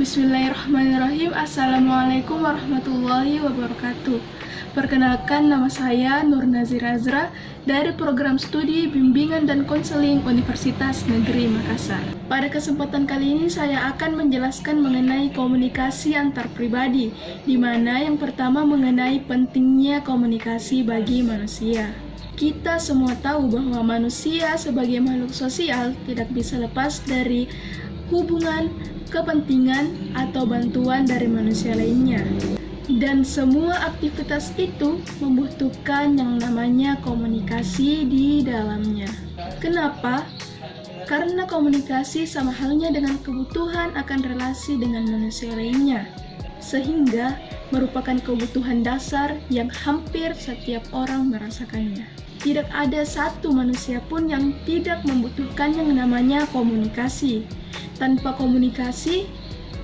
Bismillahirrahmanirrahim. Assalamualaikum warahmatullahi wabarakatuh. Perkenalkan, nama saya Nur Nazir Azra dari Program Studi Bimbingan dan Konseling Universitas Negeri Makassar. Pada kesempatan kali ini saya akan menjelaskan mengenai komunikasi antar pribadi, di mana yang pertama mengenai pentingnya komunikasi bagi manusia. Kita semua tahu bahwa manusia sebagai makhluk sosial tidak bisa lepas dari hubungan, kepentingan, atau bantuan dari manusia lainnya. Dan semua aktivitas itu membutuhkan yang namanya komunikasi di dalamnya. Kenapa? Karena komunikasi sama halnya dengan kebutuhan akan relasi dengan manusia lainnya, sehingga merupakan kebutuhan dasar yang hampir setiap orang merasakannya. Tidak ada satu manusia pun yang tidak membutuhkan yang namanya komunikasi. Tanpa komunikasi,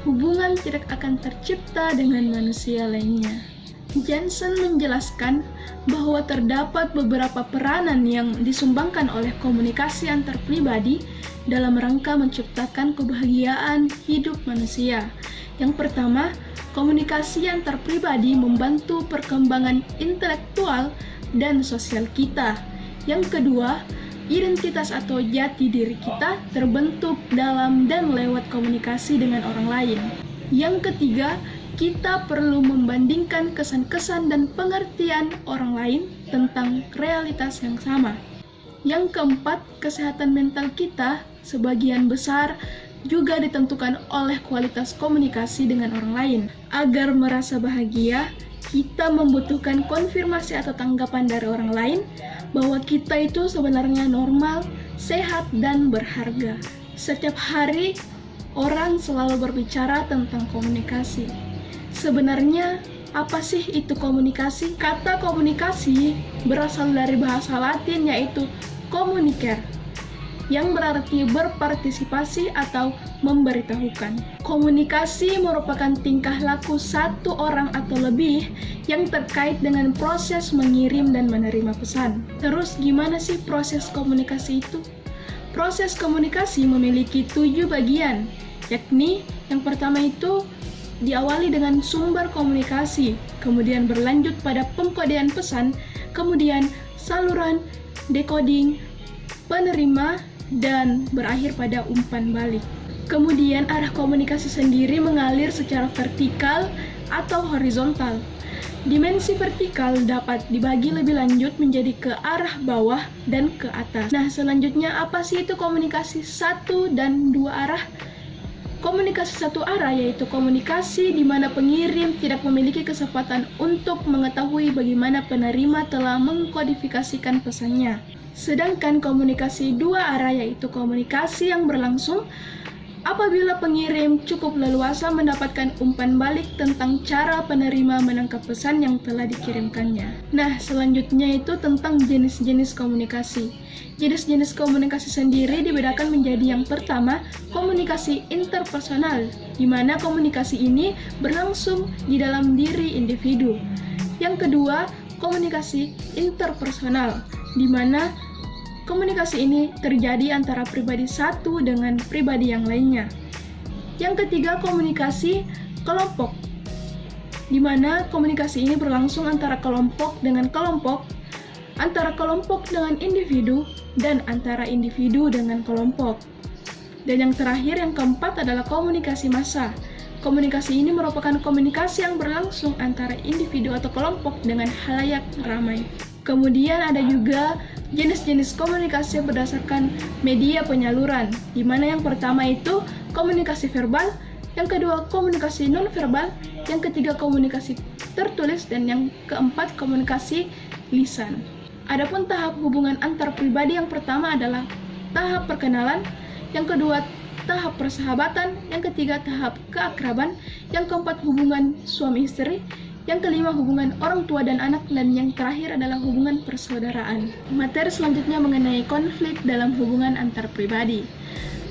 hubungan tidak akan tercipta dengan manusia lainnya. Jensen menjelaskan bahwa terdapat beberapa peranan yang disumbangkan oleh komunikasi antar pribadi dalam rangka menciptakan kebahagiaan hidup manusia. Yang pertama, komunikasi antar pribadi membantu perkembangan intelektual dan sosial kita. Yang kedua, identitas atau jati diri kita terbentuk dalam dan lewat komunikasi dengan orang lain. Yang ketiga, kita perlu membandingkan kesan-kesan dan pengertian orang lain tentang realitas yang sama. Yang keempat, kesehatan mental kita sebagian besar juga ditentukan oleh kualitas komunikasi dengan orang lain. Agar merasa bahagia, kita membutuhkan konfirmasi atau tanggapan dari orang lain bahwa kita itu sebenarnya normal, sehat, dan berharga. Setiap hari, orang selalu berbicara tentang komunikasi. Sebenarnya, apa sih itu komunikasi? Kata komunikasi berasal dari bahasa Latin yaitu communicare, yang berarti berpartisipasi atau memberitahukan. Komunikasi merupakan tingkah laku satu orang atau lebih yang terkait dengan proses mengirim dan menerima pesan. Terus gimana sih proses komunikasi itu? Proses komunikasi memiliki 7 bagian, yakni yang pertama itu diawali dengan sumber komunikasi, kemudian berlanjut pada pengkodean pesan, kemudian saluran, decoding, penerima, dan berakhir pada umpan balik. Kemudian arah komunikasi sendiri mengalir secara vertikal atau horizontal. Dimensi vertikal dapat dibagi lebih lanjut menjadi ke arah bawah dan ke atas. Nah, selanjutnya apa sih itu komunikasi satu dan dua arah? Komunikasi satu arah yaitu komunikasi di mana pengirim tidak memiliki kesempatan untuk mengetahui bagaimana penerima telah mengkodifikasikan pesannya. Sedangkan komunikasi dua arah yaitu komunikasi yang berlangsung apabila pengirim cukup leluasa mendapatkan umpan balik tentang cara penerima menangkap pesan yang telah dikirimkannya. Nah, selanjutnya itu tentang jenis-jenis komunikasi. Jenis-jenis komunikasi sendiri dibedakan menjadi yang pertama, komunikasi interpersonal, di mana komunikasi ini berlangsung di dalam diri individu. Yang kedua, komunikasi interpersonal, di mana komunikasi ini terjadi antara pribadi satu dengan pribadi yang lainnya. Yang ketiga, komunikasi kelompok, di mana komunikasi ini berlangsung antara kelompok dengan kelompok, antara kelompok dengan individu, dan antara individu dengan kelompok. Dan yang terakhir, yang keempat adalah komunikasi massa. Komunikasi ini merupakan komunikasi yang berlangsung antara individu atau kelompok dengan khalayak ramai. Kemudian ada juga jenis-jenis komunikasi berdasarkan media penyaluran, di mana yang pertama itu komunikasi verbal, yang kedua komunikasi nonverbal, yang ketiga komunikasi tertulis, dan yang keempat komunikasi lisan. Adapun tahap hubungan antar pribadi yang pertama adalah tahap perkenalan, yang kedua tahap persahabatan, yang ketiga tahap keakraban, yang keempat hubungan suami istri, yang kelima hubungan orang tua dan anak, dan yang terakhir adalah hubungan persaudaraan. Materi selanjutnya mengenai konflik dalam hubungan antar pribadi.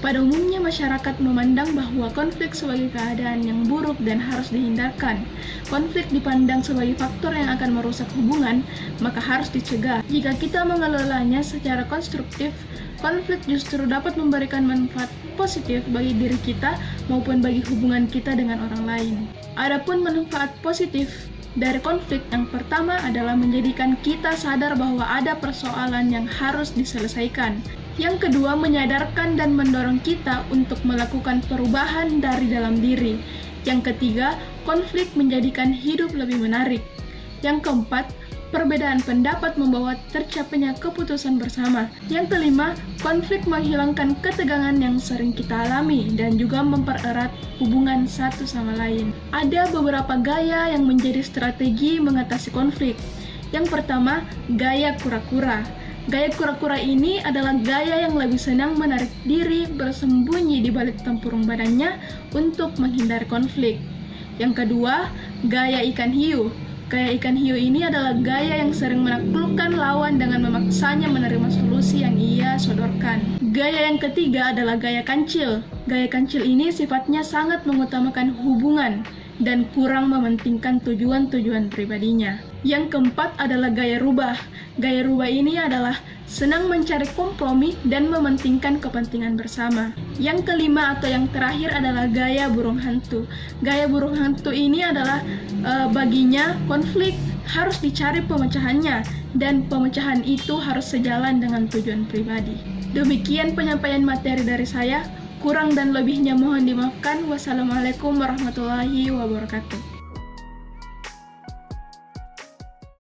Pada umumnya masyarakat memandang bahwa konflik sebagai keadaan yang buruk dan harus dihindarkan. Konflik dipandang sebagai faktor yang akan merusak hubungan, maka harus dicegah. Jika kita mengelolanya secara konstruktif, konflik justru dapat memberikan manfaat positif bagi diri kita maupun bagi hubungan kita dengan orang lain. Adapun manfaat positif dari konflik yang pertama adalah menjadikan kita sadar bahwa ada persoalan yang harus diselesaikan. Yang kedua, menyadarkan dan mendorong kita untuk melakukan perubahan dari dalam diri. Yang ketiga, konflik menjadikan hidup lebih menarik. Yang keempat, perbedaan pendapat membawa tercapainya keputusan bersama. Yang kelima, konflik menghilangkan ketegangan yang sering kita alami dan juga mempererat hubungan satu sama lain. Ada beberapa gaya yang menjadi strategi mengatasi konflik. Yang pertama, gaya kura-kura. Gaya kura-kura ini adalah gaya yang lebih senang menarik diri bersembunyi di balik tempurung badannya untuk menghindari konflik. Yang kedua, gaya ikan hiu. Gaya ikan hiu ini adalah gaya yang sering menaklukkan lawan dengan memaksanya menerima solusi yang ia sodorkan. Gaya yang ketiga adalah gaya kancil. Gaya kancil ini sifatnya sangat mengutamakan hubungan dan kurang mementingkan tujuan-tujuan pribadinya. Yang keempat adalah gaya rubah. Gaya rubah ini adalah senang mencari kompromi dan mementingkan kepentingan bersama. Yang kelima atau yang terakhir adalah gaya burung hantu. Gaya burung hantu ini adalah baginya konflik harus dicari pemecahannya dan pemecahan itu harus sejalan dengan tujuan pribadi. Demikian penyampaian materi dari saya. Kurang dan lebihnya mohon dimaafkan. Wassalamualaikum warahmatullahi wabarakatuh.